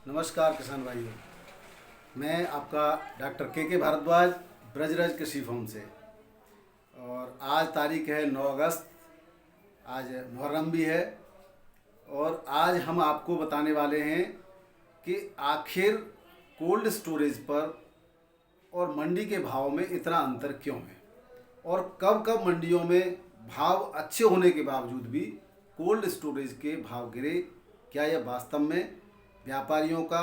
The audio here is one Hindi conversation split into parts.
नमस्कार किसान भाइयों, मैं आपका डॉक्टर के भारद्वाज ब्रजराज कृषि फार्म से। और आज तारीख है 9 अगस्त। आज मुहर्रम भी है और आज हम आपको बताने वाले हैं कि आखिर कोल्ड स्टोरेज पर और मंडी के भाव में इतना अंतर क्यों है और कब कब मंडियों में भाव अच्छे होने के बावजूद भी कोल्ड स्टोरेज के भाव गिरे। क्या यह वास्तव में व्यापारियों का,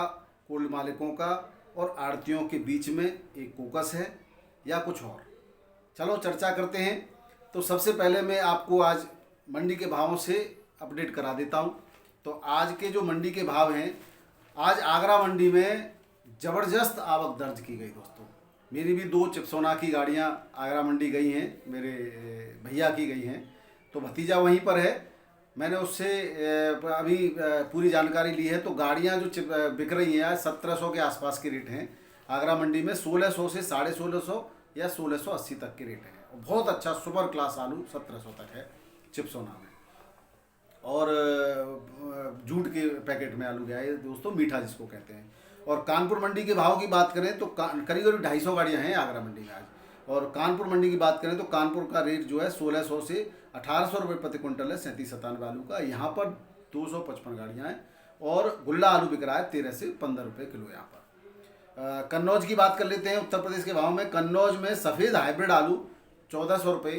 कोल्ड मालिकों का और आड़तियों के बीच में एक कोकस है या कुछ और? चलो चर्चा करते हैं। तो सबसे पहले मैं आपको आज मंडी के भावों से अपडेट करा देता हूं। तो आज के जो मंडी के भाव हैं, आज आगरा मंडी में ज़बरदस्त आवक दर्ज की गई दोस्तों। मेरी भी 2 चिप्सोना की गाड़ियां आगरा मंडी गई हैं, मेरे भैया की गई हैं, तो भतीजा वहीं पर है। मैंने उससे अभी पूरी जानकारी ली है। तो गाड़ियां जो बिक रही हैं आज 1700 के आसपास के रेट हैं आगरा मंडी में। 1600 से 1650 या 1680 तक के रेट हैं। बहुत अच्छा सुपर क्लास आलू 1700 तक है चिप्सोना में। और जूट के पैकेट में आलू गया है दोस्तों, मीठा जिसको कहते हैं। और कानपुर मंडी के भाव की बात करें तो करीब करीब 250 गाड़ियाँ हैं आगरा मंडी में आज। और कानपुर मंडी की बात करें तो कानपुर का रेट जो है 1600 से 1800 रुपये प्रति क्विंटल है 37-97 आलू का। यहाँ पर 255 गाड़ियाँ हैं और गुल्ला आलू बिक रहा है 13 से 15 रुपये किलो। यहाँ पर कन्नौज की बात कर लेते हैं। उत्तर प्रदेश के भाव में कन्नौज में सफ़ेद हाइब्रिड आलू 1400 रुपये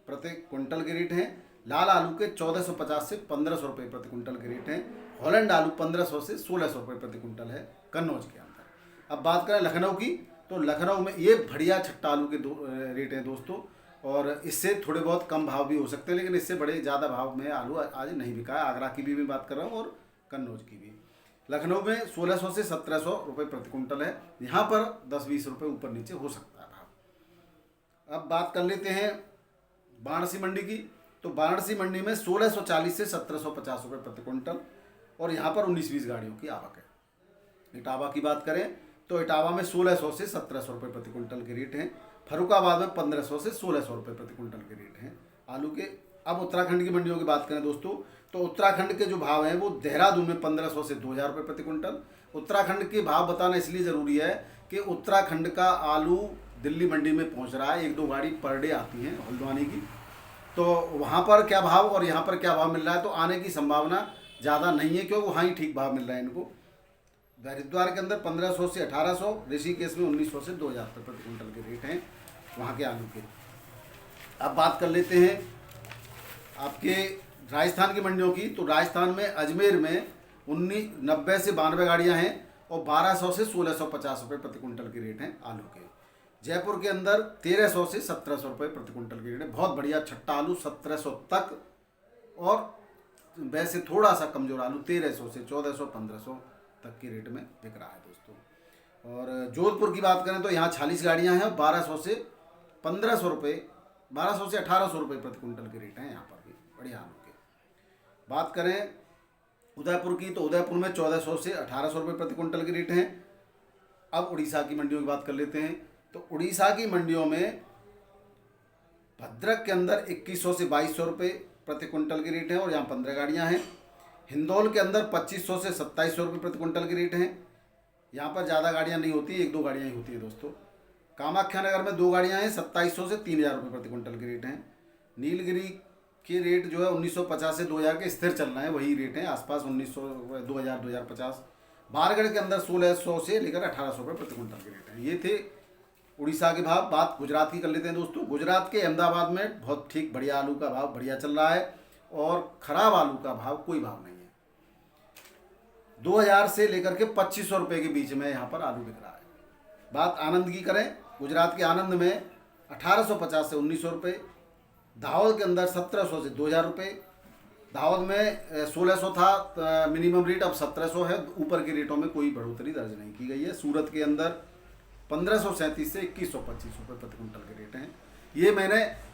प्रति क्विंटल के रेट हैं। लाल आलू के 1450 से 1500 रुपये प्रति क्विंटल के रेट हैं। हॉलैंड आलू 1500 से 1600 रुपये प्रति क्विंटल है कन्नौज के अंदर। अब बात करें लखनऊ की, तो लखनऊ में ये बढ़िया छट्टा आलू के रेट हैं दोस्तों। और इससे थोड़े बहुत कम भाव भी हो सकते हैं, लेकिन इससे बड़े ज़्यादा भाव में आलू आज नहीं बिका है। आगरा की भी मैं बात कर रहा हूँ और कन्नौज की भी। लखनऊ में 1600 से 1700 रुपये प्रति क्विंटल है। यहाँ पर 10-20 रुपये ऊपर नीचे हो सकता है भाव। अब बात कर लेते हैं वाराणसी मंडी की। तो वाराणसी मंडी में 1640 से 1750 रुपये प्रति क्विंटल और यहाँ पर 19-20 गाड़ियों की आवक है। इटावा की बात करें तो इटावा में 1600 से 1700 रुपये प्रति क्विंटल के रेट हैं। फरुखाबाद में 1500 से 1600 रुपये प्रति क्विंटल के रेट हैं आलू के। अब उत्तराखंड की मंडियों की बात करें दोस्तों, तो उत्तराखंड के जो भाव हैं वो देहरादून में 1500 से 2000 रुपये प्रति क्विंटल। उत्तराखंड के भाव बताना इसलिए ज़रूरी है कि उत्तराखंड का आलू दिल्ली मंडी में पहुँच रहा है। 1-2 गाड़ी पर डे आती हैं हल्द्वानी की। तो वहाँ पर क्या भाव और यहाँ पर क्या भाव मिल रहा है, तो आने की संभावना ज़्यादा नहीं है, क्योंकि वहाँ ही ठीक भाव मिल रहा है इनको। हरिद्वार के अंदर 1500 से 1800, ऋषिकेश में 1900 से 2000 रुपये प्रति क्विंटल के रेट हैं वहाँ के आलू के। अब बात कर लेते हैं आपके राजस्थान की मंडियों की। तो राजस्थान में अजमेर में 90 से 92 गाड़ियाँ हैं और 1200 से 1650 रुपये प्रति क्विंटल के रेट हैं आलू के। जयपुर के अंदर 1300 से 1700 रुपये प्रति क्विंटल के रेट है। बहुत बढ़िया छट्टा आलू 1700 तक, और वैसे थोड़ा सा कमज़ोर आलू 1300 से 1400-1500 तक के रेट में बिक रहा है दोस्तों। और जोधपुर की बात करें तो यहाँ 40 गाड़ियाँ हैं और 1200 से 1500 रुपये, 1200 से 1800 रुपये प्रति क्विंटल के रेट हैं यहाँ पर भी बढ़िया आलू के। बात करें उदयपुर की, तो उदयपुर में 1400 से 1800 रुपये प्रति क्विंटल के रेट हैं। अब उड़ीसा की मंडियों की बात कर लेते हैं। तो उड़ीसा की मंडियों में भद्रक के अंदर 2100 से 2200 रुपये प्रति क्विंटल के रेट हैं और यहाँ 15 गाड़ियाँ हैं। हिंदौल के अंदर 2500 से 2700 रुपये प्रति क्विंटल के रेट हैं। यहाँ पर ज़्यादा गाड़ियाँ नहीं होती, 1-2 गाड़ियाँ ही होती हैं दोस्तों। कामाख्या नगर में 2 गाड़ियाँ हैं, 2700 से 3000 रुपये प्रति क्विंटल के रेट हैं। नीलगिरी के रेट जो है 1950 से 2000 के स्थिर चल रहे हैं, वही रेट हैं आसपास 1900, 2000, 2050। बारगढ़ के अंदर 1600 से लेकर 1800 रुपये प्रति क्विंटल के रेट हैं। ये थे उड़ीसा के भाव। बात गुजरात की कर लेते हैं दोस्तों। गुजरात के अहमदाबाद में बहुत ठीक बढ़िया आलू का भाव बढ़िया चल रहा है और ख़राब आलू का भाव कोई भाव नहीं है। 2000 से लेकर के 2500 रुपये के बीच में यहाँ पर आलू बिक रहा है। बात आनंद की करें, गुजरात के आनंद में 1850 से 1900 रुपये। दाहोद के अंदर 1700 से 2000 रुपये। दाहोद में 1600 था मिनिमम रेट, अब 1700 है। ऊपर के रेटों में कोई बढ़ोतरी दर्ज नहीं की गई है। सूरत के अंदर 1537 से 2125 रुपये प्रति क्विंटल के रेट हैं। ये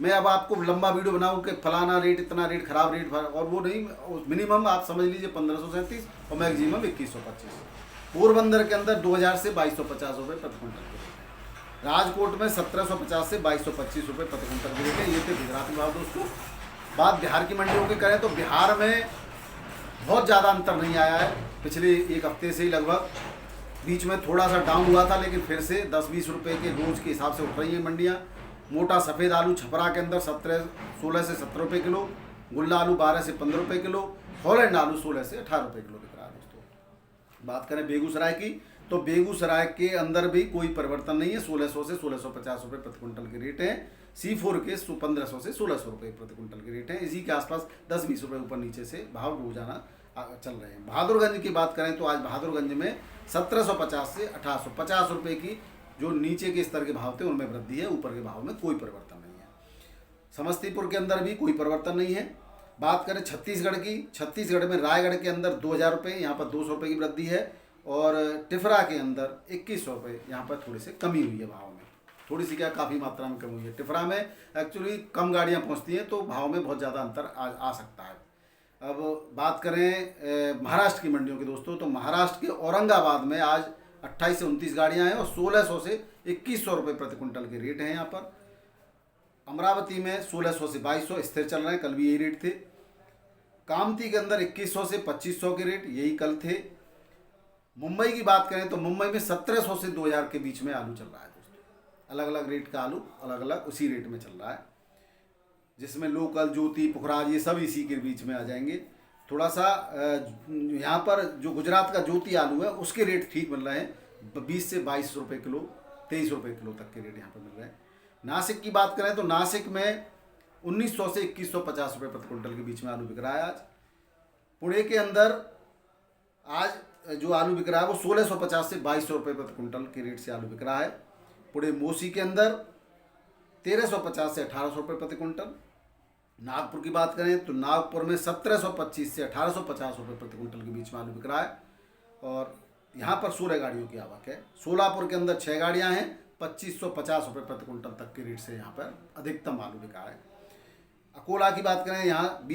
मैं अब आपको लंबा वीडियो बनाऊं कि फलाना रेट, इतना रेट, खराब रेट, और वो नहीं। मिनिमम आप समझ लीजिए 1537 और मैक्सिमम 2125। पोरबंदर के अंदर 2000 से 2250 रुपये प्रति क्विंटल के रेट है। राजकोट में 1750 से 2225 रुपये प्रति क्विंटल के रेट है। ये थे गुजरात के भाव दोस्तों। बात बिहार की मंडियों की करें तो बिहार में बहुत ज़्यादा अंतर नहीं आया है पिछले एक हफ्ते से ही लगभग। बीच में थोड़ा सा डाउन हुआ था, लेकिन फिर से 10-20 रुपये के रोज़ के हिसाब से उठ रही हैं मंडियाँ। मोटा सफ़ेद आलू छपरा के अंदर 16 से 17 रुपये किलो, गुल्ला आलू 12 से 15 रुपये किलो, हॉलैंड आलू 16 से 18 रुपये किलो बिक रहा है दोस्तों। बात करें बेगूसराय की, तो बेगूसराय के अंदर भी कोई परिवर्तन नहीं है। 1600 से 1650 रुपये प्रति कुंटल के रेट हैं। C4 के 1500 से 1600 रुपये प्रति कुंटल के रेट हैं। इसी के आसपास 10-20 रुपये ऊपर नीचे से भाव रोजाना चल रहे हैं। बहादुरगंज की बात करें तो आज बहादुरगंज में 1750 से 1850 रुपये की जो नीचे के स्तर के भाव थे उनमें वृद्धि है, ऊपर के भाव में कोई परिवर्तन नहीं है। समस्तीपुर के अंदर भी कोई परिवर्तन नहीं है। बात करें छत्तीसगढ़ की, छत्तीसगढ़ में रायगढ़ के अंदर 2000 रुपये, यहाँ पर 200 रुपये की वृद्धि है। और टिफरा के अंदर 2100 रुपये, यहाँ पर थोड़ी सी कमी हुई है भाव में। थोड़ी सी क्या, काफ़ी मात्रा में कमी हुई है। टिफरा में एक्चुअली कम गाड़ियाँ पहुँचती हैं तो भाव में बहुत ज़्यादा अंतर आ सकता है। अब बात करें महाराष्ट्र की मंडियों की दोस्तों, तो महाराष्ट्र के औरंगाबाद में आज 28 से 29 गाड़ियाँ हैं और 1600 से 2100 रुपये प्रति कुंटल के रेट हैं यहाँ पर। अमरावती में 1600 से 2200 स्थिर चल रहे हैं, कल भी यही रेट थे। कामती के अंदर 2100 से 2500 के रेट यही कल थे। मुंबई की बात करें तो मुंबई में 1700 से 2000 के बीच में आलू चल रहा है दोस्तों। अलग अलग रेट का आलू अलग अलग उसी रेट में चल रहा है, जिसमें लोकल, ज्योति, पुखराज ये सब इसी के बीच में आ जाएंगे। थोड़ा सा यहाँ पर जो गुजरात का ज्योति आलू है उसके रेट ठीक मिल रहे हैं, 20 से 22 रुपये किलो, 23 रुपये किलो तक के रेट यहाँ पर मिल रहे हैं। नासिक की बात करें तो नासिक में 1900 से 2150 रुपये प्रति कुंटल के बीच में आलू बिक रहा है आज। पुणे के अंदर आज जो आलू बिक रहा है वो 1650 से 2200 रुपये प्रति कुंटल के रेट से आलू बिक रहा है। पुणे मोसी के अंदर 1350 से 1800 रुपये प्रति कुंटल। नागपुर की बात करें तो नागपुर में 1725 से 1850 रुपये प्रति कुंटल के बीच में आलू बिक रहा है और यहाँ पर 16 गाड़ियों की आवक है। सोलापुर के अंदर 6 गाड़ियाँ हैं, 2550 रुपये प्रति कुंटल तक के रेट से यहाँ पर अधिकतम आलू बिका है। अकोला की बात करें, यहाँ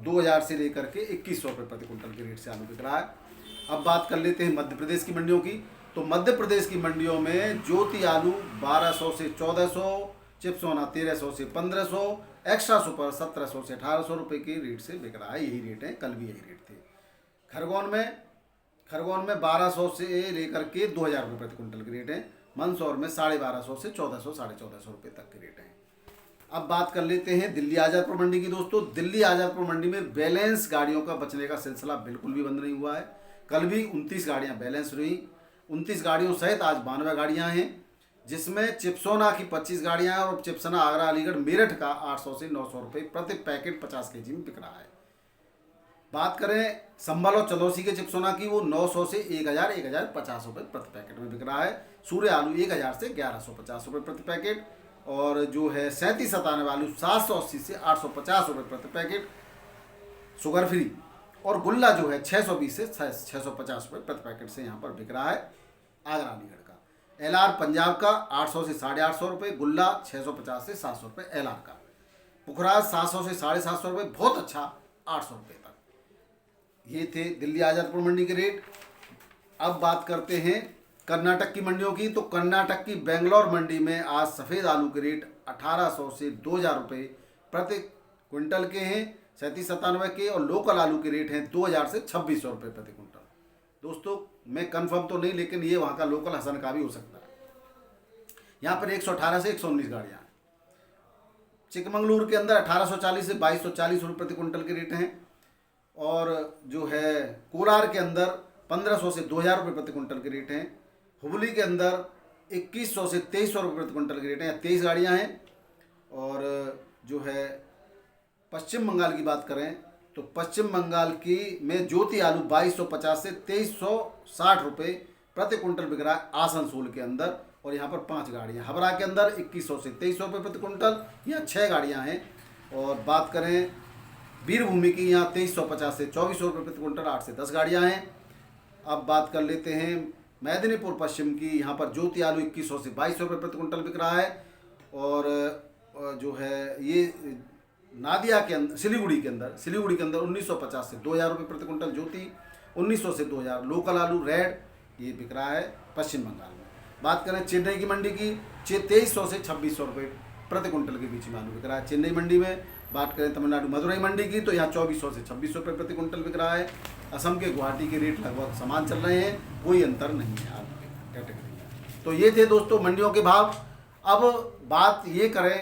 2000 से लेकर के 2100 रुपये प्रति कुंटल के रेट से आलू बिक रहा है। अब बात कर लेते हैं मध्य प्रदेश की मंडियों की, तो मध्य प्रदेश की मंडियों में ज्योति आलू 1200 से 1400, चिप्सोना 1300 से 1500, एक्स्ट्रा सुपर 1700 से 1800 रुपये के रेट से बिक रहा है। यही रेट है, कल भी यही रेट थे। खरगोन में 1200 से लेकर के 2000 रुपये प्रति कुंटल के रेट हैं। मंदसौर में 1250 से 1400, 1450 रुपये तक के रेट हैं। अब बात कर लेते हैं दिल्ली आज़ादपुर मंडी की दोस्तों। दिल्ली आज़ादपुर मंडी में बैलेंस गाड़ियों का बचने का सिलसिला बिल्कुल भी बंद नहीं हुआ है। कल भी 29 गाड़ियाँ बैलेंस रही। 29 गाड़ियों सहित आज 92 गाड़ियाँ हैं, जिसमें चिप्सोना की 25 गाड़ियाँ हैं और चिप्सोना आगरा अलीगढ़ मेरठ का 800 से 900 रुपये प्रति पैकेट 50 kg में बिक रहा है। बात करें संभल और चलौसी के चिप्सोना की, वो 900 से 1050 रुपये प्रति पैकेट में बिक रहा है। सूर्य आलू 1000 से 1150 रुपये प्रति पैकेट और जो है 3797 आलू 780 से 850 रुपये प्रति पैकेट शुगर फ्री और गुल्ला जो है 620 से 650 रुपये प्रति पैकेट से यहाँ पर बिक रहा है आगरा अलीगढ़ का। LR पंजाब का 800 से 850 रुपये, गुल्ला 650 से 700 रुपये LR का, पुखराज 700 से 750 रुपये, बहुत अच्छा 800 रुपये तक। ये थे दिल्ली आज़ादपुर मंडी के रेट। अब बात करते हैं कर्नाटक की मंडियों की, तो कर्नाटक की बेंगलोर मंडी में आज सफ़ेद आलू के रेट 1800 से 2000 रुपये प्रति क्विंटल के हैं, 3797 के, और लोकल आलू के रेट हैं 2000 से 2600 रुपये प्रति क्विंटल। दोस्तों मैं कंफर्म तो नहीं, लेकिन ये वहाँ का लोकल हसन का भी हो सकता है। यहाँ पर 118 से 119 गाड़ियाँ हैं। चिकमंगलुरु के अंदर 1840 से 2240 रुपये प्रति क्विंटल के रेट हैं और जो है कोलार के अंदर 1500 से 2000 रुपये प्रति क्विंटल के रेट हैं। हुबली के अंदर 2100 से 2300 रुपये प्रति क्विंटल के रेट हैं। 23 गाड़ियाँ हैं। और जो है पश्चिम बंगाल की बात करें तो पश्चिम बंगाल की में ज्योति आलू 2250 से 2360 रुपये प्रति क्विंटल बिक रहा है आसनसोल के अंदर और यहाँ पर 5 गाड़ियाँ। हबरा के अंदर 2100 से 2300 रुपये प्रति क्विंटल, यहाँ 6 गाड़ियाँ हैं। और बात करें वीरभूमि की, यहाँ 2350 से 2400 रुपये प्रति क्विंटल, 8 से 10 गाड़ियाँ हैं। अब बात कर लेते हैं मेदिनीपुर पश्चिम की, यहाँ पर ज्योति आलू 2100 से 2200 रुपये प्रति क्विंटल बिक रहा है। और जो है ये नादिया के अंदर सिलीगुड़ी के अंदर 1950 से 2000 रुपये प्रति क्विंटल ज्योति, 1900 से 2000 लोकल आलू रेड ये बिक रहा है पश्चिम बंगाल में। बात करें चेन्नई की मंडी की, 2300 से 2600 रुपये प्रति क्विंटल के बीच में आलू बिक रहा है चेन्नई मंडी में। बात करें तमिलनाडु मदुरई मंडी की तो यहाँ 2400 से 2600 रुपये प्रति कुंटल बिक रहा है। असम के गुवाहाटी के रेट लगभग समान चल रहे हैं, कोई अंतर नहीं है आलू के कैटेगरी में। तो ये थे दोस्तों मंडियों के भाव। अब बात ये करें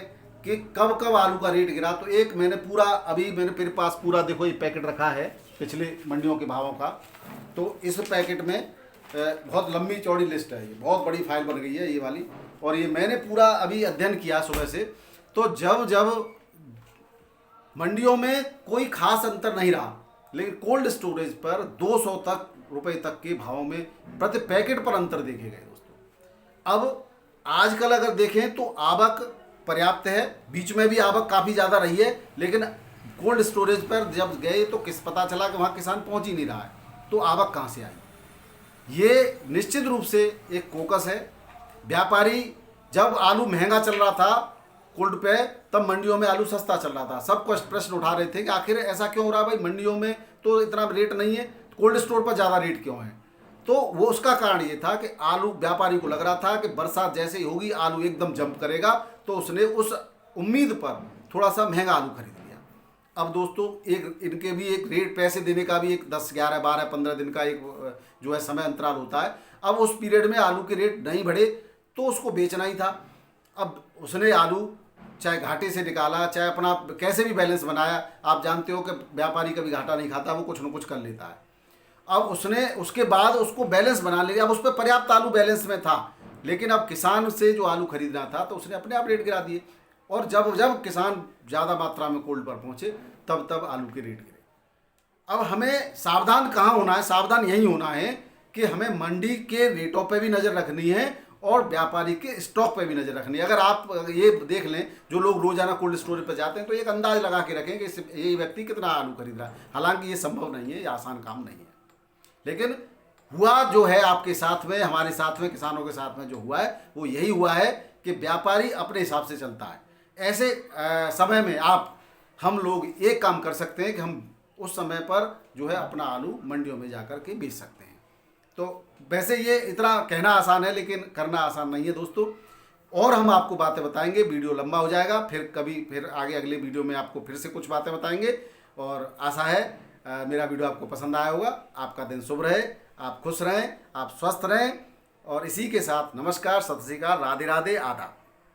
कि कब कब आलू का रेट गिरा, तो एक मैंने पूरा अभी मेरे पास पूरा देखो ये पैकेट रखा है पिछले मंडियों के भावों का। तो इस पैकेट में बहुत लंबी चौड़ी लिस्ट है, ये बहुत बड़ी फाइल बन गई है ये वाली, और ये मैंने पूरा अभी अध्ययन किया सुबह से। तो जब जब मंडियों में कोई खास अंतर नहीं रहा, लेकिन कोल्ड स्टोरेज पर 200 रुपए तक के भावों में प्रति पैकेट पर अंतर देखे गए दोस्तों। अब आजकल अगर देखें तो आवक पर्याप्त है, बीच में भी आवक काफ़ी ज़्यादा रही है, लेकिन कोल्ड स्टोरेज पर जब गए तो पता चला कि वहाँ किसान पहुँच ही नहीं रहा है, तो आवक कहाँ से आई? ये निश्चित रूप से एक फोकस है। व्यापारी जब आलू महंगा चल रहा था कोल्ड पे, तब मंडियों में आलू सस्ता चल रहा था। सब कुछ प्रश्न उठा रहे थे कि आखिर ऐसा क्यों हो रहा है भाई, मंडियों में तो इतना रेट नहीं है, कोल्ड स्टोर पर ज़्यादा रेट क्यों है? तो वो उसका कारण ये था कि आलू व्यापारी को लग रहा था कि बरसात जैसे ही होगी आलू एकदम जंप करेगा, तो उसने उस उम्मीद पर थोड़ा सा महंगा आलू खरीद लिया। अब दोस्तों एक इनके भी एक रेट पैसे देने का भी एक 10, 11, 12, 15 दिन का एक जो है समय अंतराल होता है। अब उस पीरियड में आलू के रेट नहीं बढ़े तो उसको बेचना ही था। अब उसने आलू चाहे घाटे से निकाला, चाहे अपना कैसे भी बैलेंस बनाया, आप जानते हो कि व्यापारी कभी घाटा नहीं खाता, वो कुछ न कुछ कर लेता है। अब उसने उसके बाद उसको बैलेंस बना लिया। अब उस पर पर्याप्त आलू बैलेंस में था, लेकिन अब किसान से जो आलू खरीदना था तो उसने अपने आप रेट गिरा दिए, और जब जब किसान ज़्यादा मात्रा में कोल्ड पर पहुँचे तब तब आलू के रेट गिरे। अब हमें सावधान कहाँ होना है? सावधान यही होना है कि हमें मंडी के रेटों पे भी नज़र रखनी है और व्यापारी के स्टॉक पे भी नज़र रखनी है। अगर आप ये देख लें, जो लोग रोजाना कोल्ड स्टोरेज पर जाते हैं, तो एक अंदाज लगा के रखें कि ये व्यक्ति कितना आलू खरीद रहा है। हालांकि ये संभव नहीं है, ये आसान काम नहीं है, लेकिन हुआ जो है आपके साथ में, हमारे साथ में, किसानों के साथ में जो हुआ है वो यही हुआ है कि व्यापारी अपने हिसाब से चलता है। ऐसे समय में हम लोग एक काम कर सकते हैं कि हम उस समय पर जो है अपना आलू मंडियों में जाकर के बेच सकते हैं। तो वैसे ये इतना कहना आसान है, लेकिन करना आसान नहीं है दोस्तों। और हम आपको बातें बताएंगे, वीडियो लंबा हो जाएगा, फिर आगे अगले वीडियो में आपको फिर से कुछ बातें बताएंगे। और आशा है मेरा वीडियो आपको पसंद आया होगा। आपका दिन शुभ रहे, आप खुश रहें, आप स्वस्थ रहें, और इसी के साथ नमस्कार, सत श्री अकाल, राधे राधे, आदाब।